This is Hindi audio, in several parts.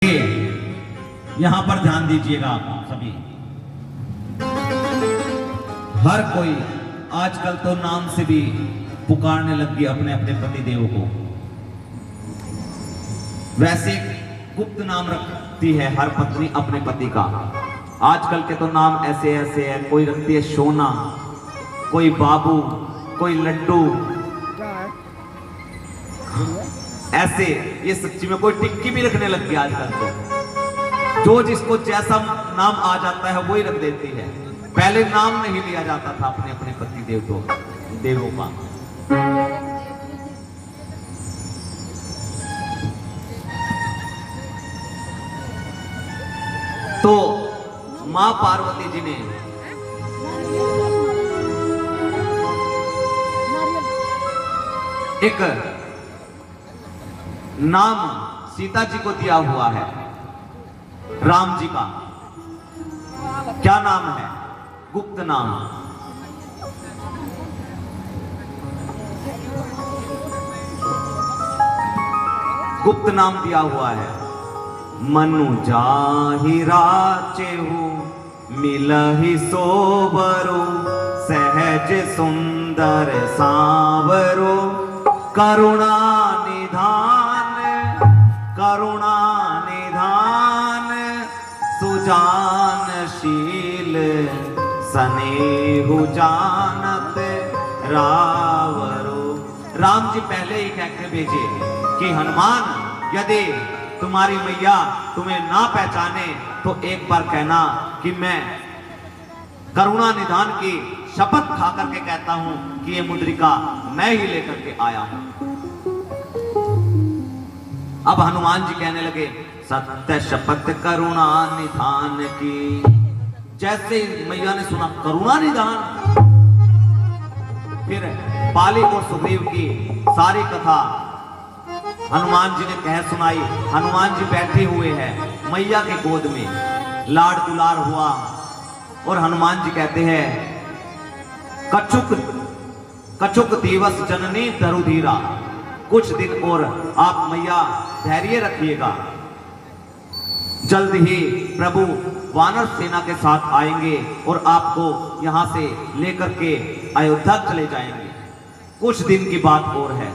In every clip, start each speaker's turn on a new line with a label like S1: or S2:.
S1: यहां पर ध्यान दीजिएगा आप सभी। हर कोई आजकल तो नाम से भी पुकारने लग गया अपने अपने पति देव को। वैसे गुप्त नाम रखती है हर पत्नी अपने पति का। आजकल के तो नाम ऐसे ऐसे है, कोई रखती है सोना, कोई बाबू, कोई लड्डू, ऐसे। ये सच्ची में कोई टिक्की भी रखने लग गया आजकल तो। जो जिसको जैसा नाम आ जाता है वही रख देती है। पहले नाम नहीं लिया जाता था अपने अपने पति देवों का। तो मां पार्वती जी ने एक नाम सीता जी को दिया हुआ है, राम जी का। क्या नाम है? गुप्त नाम। गुप्त नाम दिया हुआ है। मनु जाहि राचेहु मिलहि सोबरो, सहज सुंदर सांवरो, करुणा निधान, करुणा निधान, सुजानशील, स्नेहु जानत रावरो। राम जी पहले ही कहकर भेजे कि हनुमान, यदि तुम्हारी मैया तुम्हें ना पहचाने तो एक बार कहना कि मैं करुणा निधान की शपथ खा करके कहता हूं कि ये मुद्रिका मैं ही लेकर के आया हूं। अब हनुमान जी कहने लगे, सत्य शपथ करुणा निधान की। जैसे मैया ने सुना करुणा निधान, फिर बाली और सुग्रीव की सारी कथा हनुमान जी ने कह सुनाई। हनुमान जी बैठे हुए हैं मैया के गोद में, लाड दुलार हुआ। और हनुमान जी कहते हैं, कछुक कछुक दिवस जननी धरुधीरा, कुछ दिन और आप मैया धैर्य रखिएगा, जल्द ही प्रभु वानर सेना के साथ आएंगे और आपको यहां से लेकर के अयोध्या चले जाएंगे। कुछ दिन की बात और है।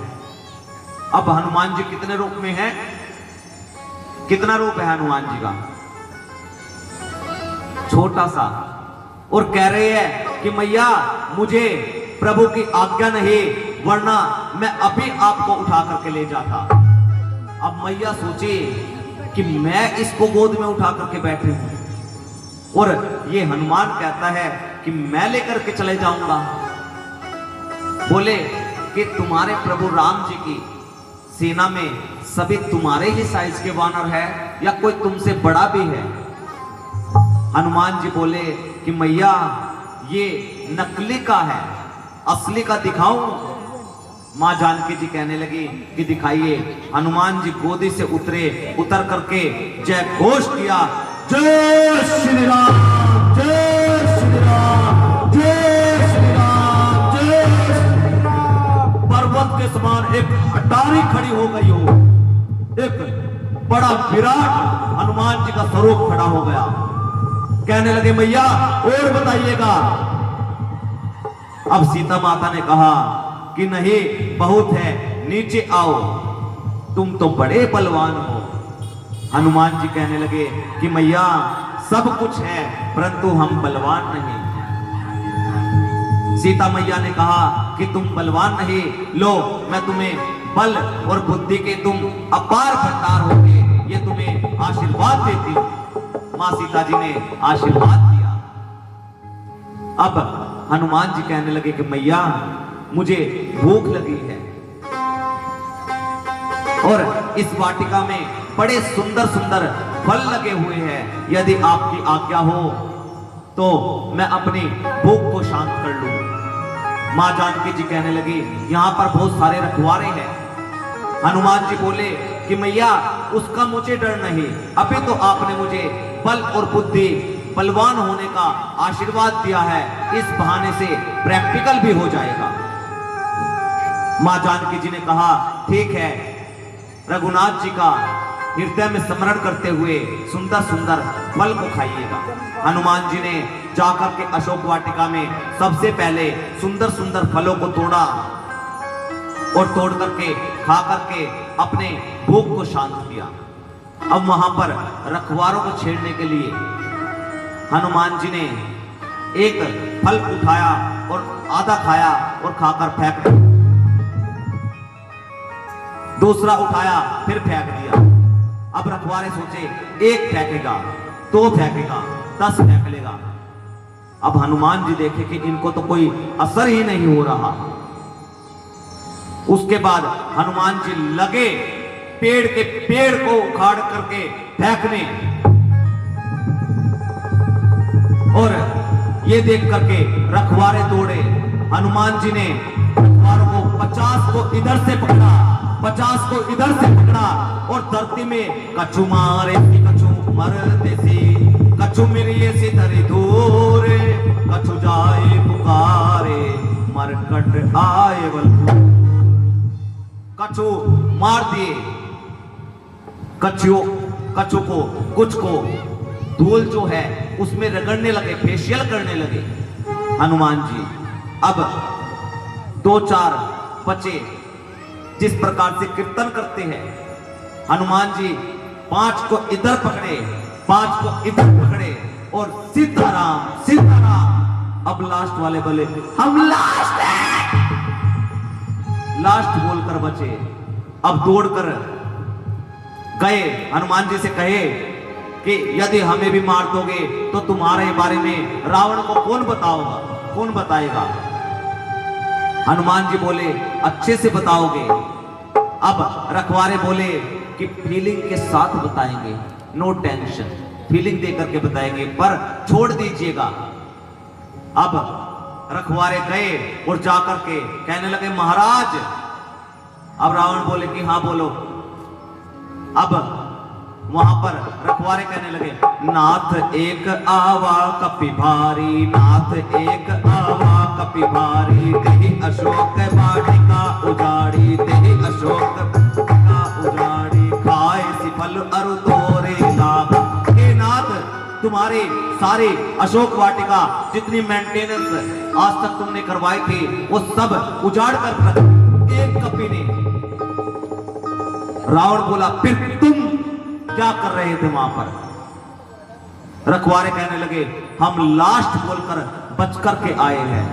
S1: अब हनुमान जी कितने रूप में हैं? कितना रूप है हनुमान जी का? छोटा सा। और कह रहे हैं कि मैया मुझे प्रभु की आज्ञा नहीं, वरना मैं अभी आपको उठा करके ले जाता। अब मैया सोची कि मैं इसको गोद में उठा करके बैठे हूं और ये हनुमान कहता है कि मैं लेकर के चले जाऊंगा। बोले कि तुम्हारे प्रभु राम जी की सेना में सभी तुम्हारे ही साइज के वानर है या कोई तुमसे बड़ा भी है? हनुमान जी बोले कि मैया ये नकली का है, असली का दिखाऊं? मां जानकी जी कहने लगी कि दिखाइए। हनुमान जी गोदी से उतरे, उतर करके जय घोष किया, जय श्री राम, जय श्री राम, जय श्री राम, जय श्री राम। पर्वत के समान एक अटारी खड़ी हो गई हो, एक बड़ा विराट हनुमान जी का स्वरूप खड़ा हो गया। कहने लगे मैया और बताइएगा। अब सीता माता ने कहा कि नहीं बहुत है, नीचे आओ, तुम तो बड़े बलवान हो। हनुमान जी कहने लगे कि मैया सब कुछ है परंतु हम बलवान नहीं। सीता मैया ने कहा कि तुम बलवान नहीं, लो मैं तुम्हें बल और बुद्धि के तुम अपार भंडार होगे, ये तुम्हें आशीर्वाद देती हूं। मां सीता जी ने आशीर्वाद दिया। अब हनुमान जी कहने लगे कि मैया मुझे भूख लगी है और इस वाटिका में बड़े सुंदर सुंदर फल लगे हुए हैं, यदि आपकी आज्ञा हो तो मैं अपनी भूख को शांत कर लूं। मां जानकी जी कहने लगी यहां पर बहुत सारे रखवारे हैं। हनुमान जी बोले कि मैया उसका मुझे डर नहीं, अभी तो आपने मुझे बल और बुद्धि, बलवान होने का आशीर्वाद दिया है, इस बहाने से प्रैक्टिकल भी हो जाएगा। मां जानकी जी ने कहा ठीक है, रघुनाथ जी का हृदय में स्मरण करते हुए सुंदर सुंदर फल को खाइएगा। हनुमान जी ने जाकर के अशोक वाटिका में सबसे पहले सुंदर सुंदर फलों को तोड़ा और तोड़ करके खा करके अपने भूख को शांत किया। अब वहां पर रखवारों को छेड़ने के लिए हनुमान जी ने एक फल उठाया और आधा खाया और खाकर फेंक दिया, दूसरा उठाया फिर फेंक दिया। अब रखवारे सोचे एक फेंकेगा, दो फेंकेगा, 10 फेंक लेगा। अब हनुमान जी देखे कि इनको तो कोई असर ही नहीं हो रहा। उसके बाद हनुमान जी लगे पेड़ को उखाड़ करके फेंकने, और ये देख करके रखवारे दौड़े। हनुमान जी ने रखवारों को 50 को इधर से पकड़ा, 50 को इधर से पकड़ा और धरती में कछु मारे कछु मर देसी, कछु मिरिये से धरी धूरे, कछु जाए पुकारे मरकट आए बलपुर। कछु मार दिए, कछु को कुछ को धूल जो है उसमें रगड़ने लगे, फेशियल करने लगे हनुमान जी। अब 2-4 बचे। जिस प्रकार से कीर्तन करते हैं हनुमान जी 5 को इधर पकड़े, 5 को इधर पकड़े और सीताराम सीताराम। अब लास्ट वाले बोले हम लास्ट हैं, लास्ट बोलकर बचे। अब दौड़कर गए, हनुमान जी से कहे कि यदि हमें भी मार दोगे तो तुम्हारे बारे में रावण को कौन बताएगा। हनुमान जी बोले अच्छे से बताओगे। अब रखवारे बोले कि फीलिंग के साथ बताएंगे, नो टेंशन, फीलिंग देकर के बताएंगे, पर छोड़ दीजिएगा। अब रखवारे गए और जाकर के कहने लगे महाराज। अब रावण बोले कि हाँ बोलो। अब वहां पर रखवारे कहने लगे नाथ एक आवा कपि भारी, नाथ एक आवा कपि भारी, देहि अशोक वाटिका उजाड़ी, देहि अशोक वाटिका उजाड़ी, खाए सिफल अरु तोरे लाभ। हे नाथ तुम्हारे सारे अशोक वाटिका जितनी मेंटेनेंस आज तक तुमने करवाई थी वो सब उजाड़ कर रख। एक कपि ने। रावण बोला फिर तुम क्या कर रहे थे वहां पर। रखवारे कहने लगे हम लास्ट बोलकर बच करके आए हैं।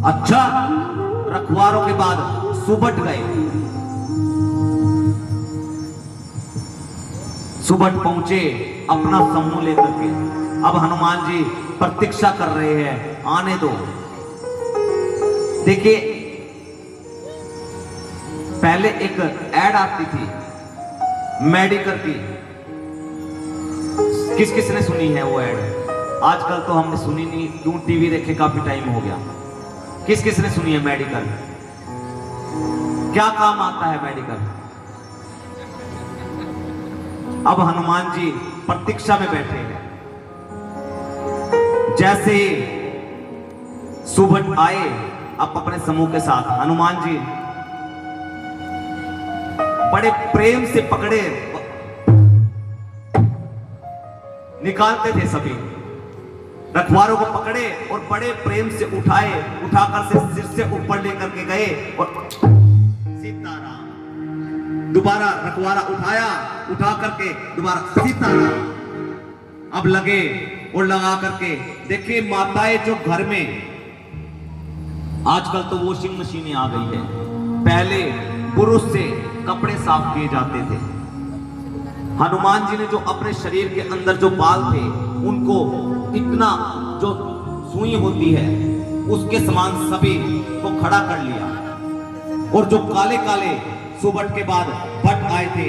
S1: अच्छा, रखवारों के बाद सुबट गए। सुबट पहुंचे अपना समूह लेकर के। अब हनुमान जी प्रतीक्षा कर रहे हैं, आने दो। देखिए पहले एक ऐड आती थी मेडिकल की, किस किस ने सुनी है वो ऐड? आजकल तो हमने सुनी नहीं, क्यों टीवी देखे काफी टाइम हो गया। किस किस ने सुनी है मेडिकल? क्या काम आता है मेडिकल? अब हनुमान जी प्रतीक्षा में बैठे हैं। जैसे सुबह आए अब अपने समूह के साथ, हनुमान जी बड़े प्रेम से पकड़े, निकालते थे सभी रखवारों को पकड़े और बड़े प्रेम से उठाए, उठाकर से सिर से ऊपर लेकर के गए और सीताराम। दोबारा रखवारा उठाया, उठा करके दोबारा सीताराम। अब लगे और लगा करके देखिए माताएं जो घर में, आजकल तो वॉशिंग मशीनें आ गई है, पहले पुरुष से कपड़े साफ किए जाते थे। हनुमान जी ने जो अपने शरीर के अंदर जो बाल थे उनको इतना जो सुई होती है उसके समान सभी को खड़ा कर लिया, और जो काले काले सुबट के बाद भट्ट आए थे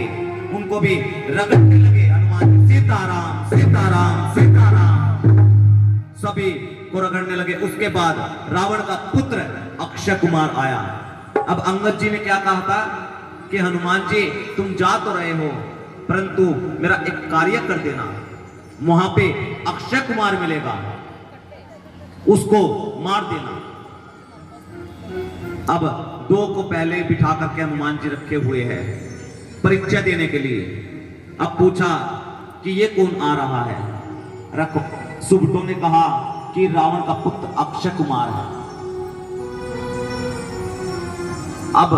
S1: उनको भी रगड़ने लगे। हनुमान जी सीताराम सीताराम सीताराम सभी को रगड़ने लगे। उसके बाद रावण का पुत्र अक्षय कुमार आया। अब अंगद जी ने क्या कहा था कि हनुमान जी तुम जा तो रहे हो परंतु मेरा एक कार्य कर देना, वहां पे अक्षय कुमार मिलेगा, उसको मार देना। अब 2 को पहले बिठा करके हनुमान जी रखे हुए हैं। परिचय देने के लिए। अब पूछा कि ये कौन आ रहा है। सुबटों ने कहा कि रावण का पुत्र अक्षय कुमार है। अब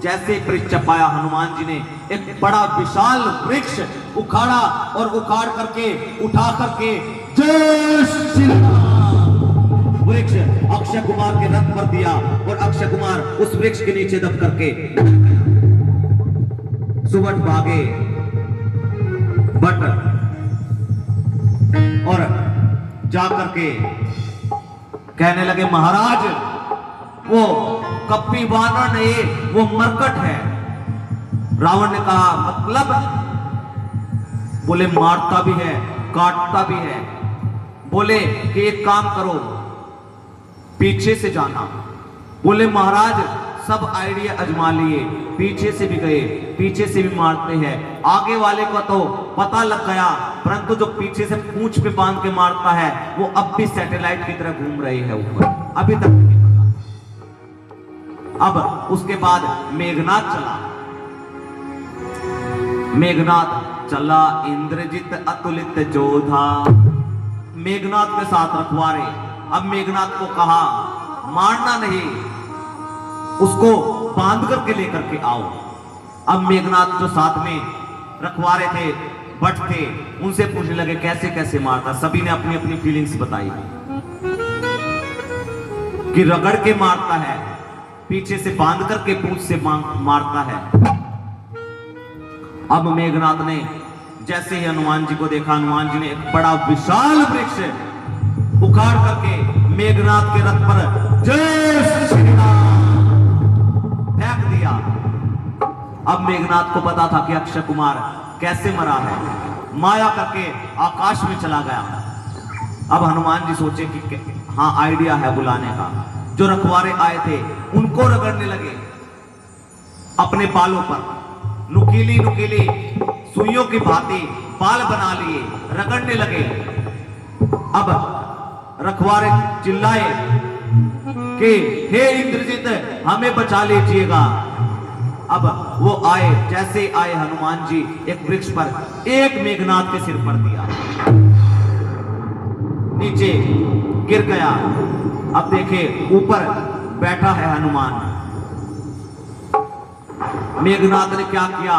S1: जैसे परिचय पाया, हनुमान जी ने एक बड़ा विशाल वृक्ष उखाड़ा और उखाड़ करके उठा करके जय श्री राम वृक्ष अक्षय कुमार के रथ पर दिया और अक्षय कुमार उस वृक्ष के नीचे दब करके सुबट भागे बट और जाकर के कहने लगे, महाराज वो कप्पी वानर नहीं, वो मरकट है। रावण ने कहा, मतलब? बोले मारता भी है काटता भी है। बोले कि एक काम करो, पीछे से जाना। बोले महाराज सब आइडिया अजमा लिए, पीछे से भी गए, पीछे से भी मारते हैं, आगे वाले को तो पता लग गया, परंतु जो पीछे से पूंछ पे बांध के मारता है वो अब भी सैटेलाइट की तरह घूम रही है ऊपर, अभी तक नहीं पता। अब उसके बाद मेघनाथ चला। मेघनाथ चला इंद्रजित अतुलित जोधा। मेघनाथ के साथ रखवारे। अब मेघनाथ को कहा, मारना नहीं, उसको बांध करके लेकर के आओ। अब मेघनाथ जो साथ में रखवारे थे, भट्ट थे, उनसे पूछने लगे कैसे कैसे मारता। सभी ने अपनी अपनी फीलिंग्स बताई कि रगड़ के मारता है, पीछे से बांध करके पूंछ से मारता है। अब मेघनाथ ने जैसे ही हनुमान जी को देखा, हनुमान जी ने एक बड़ा विशाल वृक्ष उखाड़ करके मेघनाथ के रथ पर जय श्री राम फेंक दिया। अब मेघनाथ को पता था कि अक्षय कुमार कैसे मरा है, माया करके आकाश में चला गया। अब हनुमान जी सोचे कि हाँ आइडिया है बुलाने का। जो रखवारे आए थे उनको रगड़ने लगे अपने बालों पर, नुकीली नुकीली सुइयों की भांति बाल बना लिए, रगड़ने लगे। अब रखवारे चिल्लाए कि हे इंद्रजित हमें बचा लीजिएगा। अब वो आए, जैसे आए हनुमान जी एक वृक्ष पर एक मेघनाथ के सिर पर दिया, नीचे गिर गया। अब देखे ऊपर बैठा है हनुमान। मेघनाथ ने क्या किया,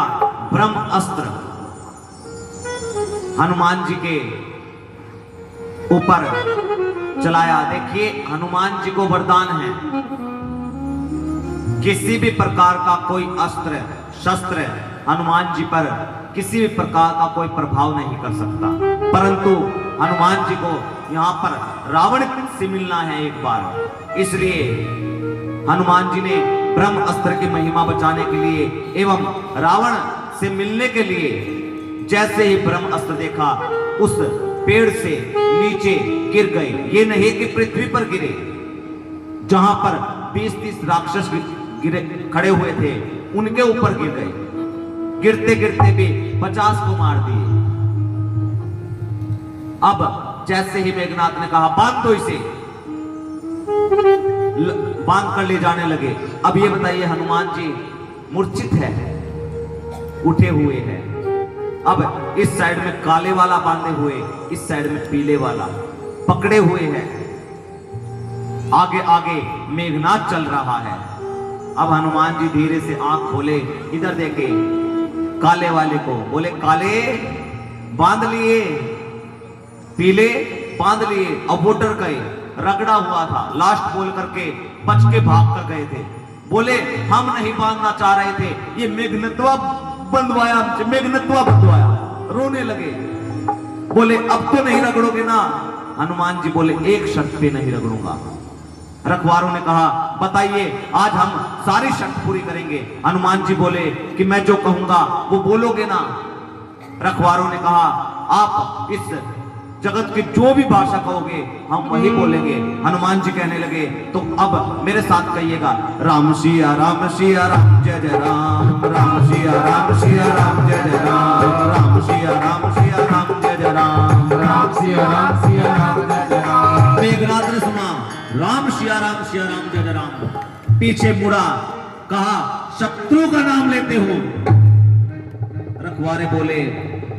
S1: ब्रह्म अस्त्र हनुमान जी के ऊपर चलाया। देखिए हनुमान जी को वरदान है, किसी भी प्रकार का कोई अस्त्र शस्त्र हनुमान जी पर किसी भी प्रकार का कोई प्रभाव नहीं कर सकता। परंतु हनुमान जी को यहाँ पर रावण से मिलना है एक बार, इसलिए हनुमान जी ने ब्रह्म अस्त्र की महिमा बचाने के लिए एवं रावण से मिलने के लिए जैसे ही ब्रह्म अस्त्र देखा, उस पेड़ से नीचे गिर गए। ये नहीं कि पृथ्वी पर गिरे, जहां पर 20-30 राक्षस गिरे खड़े हुए थे उनके ऊपर गिर गए। गिरते गिरते भी 50 को मार दिए। अब जैसे ही मेघनाथ ने कहा बांध दो इसे, बांध कर ले जाने लगे। अब ये बताइए हनुमान जी मूर्छित है, उठे हुए हैं। अब इस साइड में काले वाला बांधे हुए, इस साइड में पीले वाला पकड़े हुए हैं। आगे आगे मेघनाथ चल रहा है। अब हनुमान जी धीरे से आंख खोले, इधर देखे काले वाले को, बोले काले बांध लिए, पीले बांध लिए। अब वो डर गए, रगड़ा हुआ था, लास्ट बोल करके बच के भाग कर गए थे। बोले हम नहीं बांधना चाह रहे थे, ये मेघनत्वा बंधवाया हमसे, मेघनत्वा बंधवाया। रोने लगे, बोले अब तो नहीं रगड़ोगे ना। हनुमान जी बोले एक शर्त पे नहीं रगड़ूंगा। रखवारों ने कहा बताइए, आज हम सारी शर्त पूरी करेंगे। हनुमान जी बोले कि मैं जो कहूंगा वो बोलोगे ना। रखवारों ने कहा आप इस जगत की जो भी भाषा कहोगे हम वही बोलेंगे। हनुमान जी कहने लगे तो अब मेरे साथ कहिएगा, राम सिया राम जय जय राम, राम सिया राम जय जय राम, राम सिया राम जय जय राम, राम सिया राम जय जय राम। मेघनाथ ने सुना राम सिया राम जय जय राम, पीछे मुड़ा, कहा शत्रु का नाम लेते हो रखवारे बोले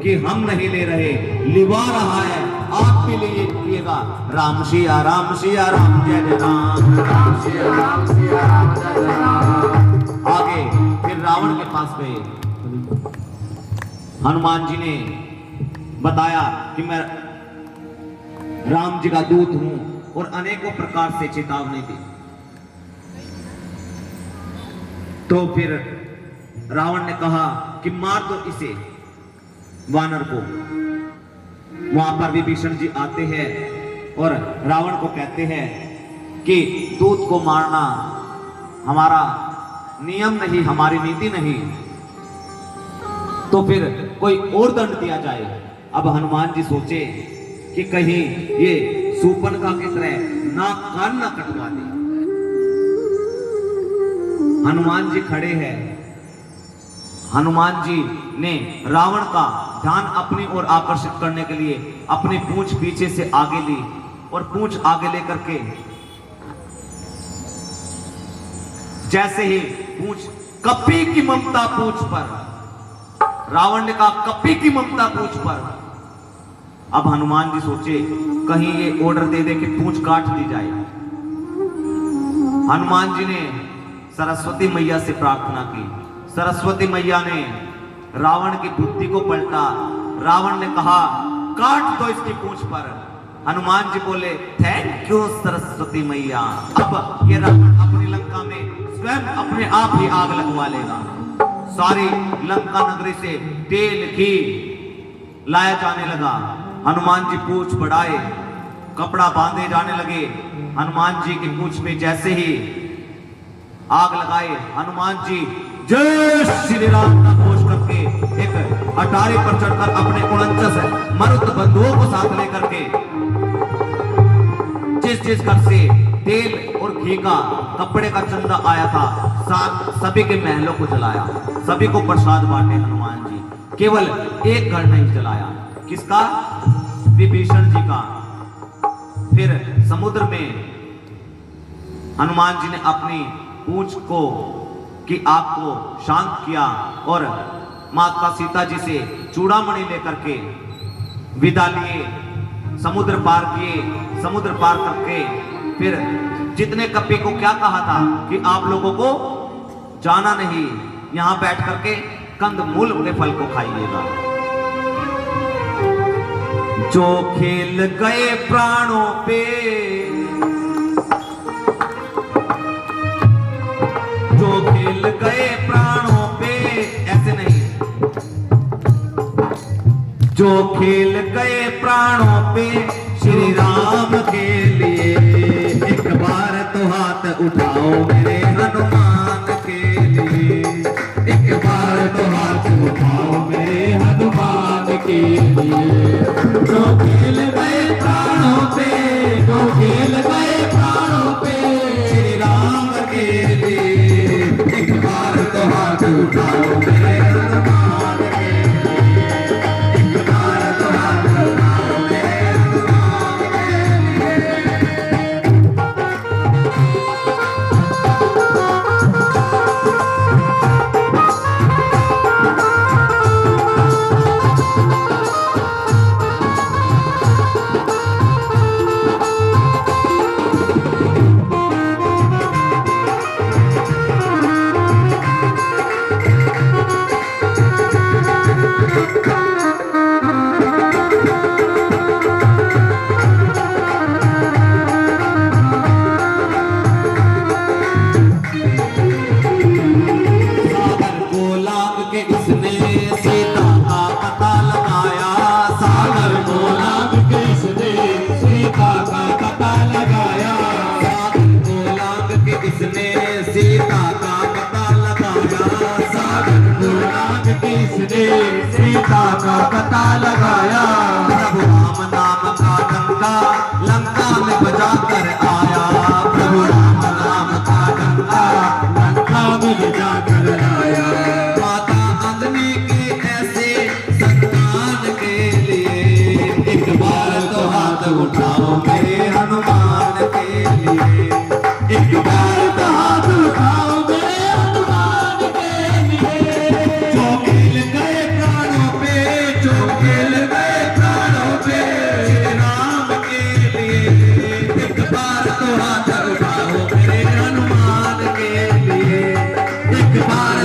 S1: कि हम नहीं ले रहे, लिवा रहा है, आप भी लीजिएगा। राम सिया राम सिया राम जय जय राम, राम सिया राम सिया राम जय जय राम। आगे फिर रावण के पास गए। हनुमान जी ने बताया कि मैं राम जी का दूत हूं और अनेकों प्रकार से चेतावनी दी। तो फिर रावण ने कहा कि मार दो इसे, वानर को। वहां पर विभीषण जी आते हैं और रावण को कहते हैं कि दूत को मारना हमारा नियम नहीं, हमारी नीति नहीं, तो फिर कोई और दंड दिया जाए। अब हनुमान जी सोचे कि कहीं ये शूर्पणखा की तरह नाक कान ना कटवा दे। हनुमान जी खड़े हैं। हनुमान जी ने रावण का ध्यान अपनी ओर आकर्षित करने के लिए अपनी पूंछ पीछे से आगे ली और पूंछ आगे लेकर के जैसे ही पूंछ, कपी की ममता पूंछ पर, रावण ने कहा कपी की ममता पूंछ पर। अब हनुमान जी सोचे कहीं ये ऑर्डर दे दे कि पूंछ काट दी जाए। हनुमान जी ने सरस्वती मैया से प्रार्थना की। सरस्वती मैया ने रावण की बुद्धि को पलटा। रावण ने कहा काट दो इसकी पूंछ पर। हनुमान जी बोले थैंक यू सरस्वती मैया। अब ये रावण अपनी लंका में स्वयं अपने आप ही आग लगवा लेगा। सारी लंका नगरी से तेल घी लाया जाने लगा। हनुमान जी पूंछ बढ़ाए, कपड़ा बांधे जाने लगे। हनुमान जी की पूंछ में जैसे ही आग लगाए, हनुमान जी जय श्री राम का घोष करके एक अटारी पर चढ़कर अपने 49 मरुत बंधुओं को साथ लेकर के जिस घर से तेल और घी का कपड़े का चंदा आया था सभी के महलों को जलाया, सभी को प्रसाद बांटे हनुमान जी। केवल एक घर नहीं जलाया, किसका? विभीषण जी का। फिर समुद्र में हनुमान जी ने अपनी पूंछ को की आग को शांत किया और माता सीता जी से चूड़ामणि लेकर के विदा लिए, समुद्र पार किए। समुद्र पार करके फिर जितने कपी को क्या कहा था कि आप लोगों को जाना नहीं, यहां बैठ करके कंद मूल के फल को खाइएगा। जो खेल गए प्राणों पे, जो खेल गए प्राणों पे, ऐसे नहीं, जो खेल गए प्राणों पे श्री राम के लिए, एक बार तो हाथ उठाओ मेरे हनुमान के लिए, एक बार तो हाथ उठाओ मेरे हनुमान के लिए। जो खेल गए प्राणों पे, जो खेल गए प्राणों पे श्री राम के लिए, एक बार तो हाथ उठाओ मेरे हनुमान के लिए, एक बार तो हाथ उठाओ मेरे हनुमान के सीता का पता लगाया। प्रभु राम नाम का डंका लंका में बजा कर आया, प्रभु राम नाम का डंका लंका में बजा कर आया। माता अंजनी के ऐसे संतान के लिए, एक बार तो हाथ उठाओ मेरे हनुमान के लिए, एक बार तो हाथ उठाओ मेरे हनुमान के लिए। जो खेल गए प्राण बार तो हाथ उठाओ मेरे हनुमान के लिए, एक बार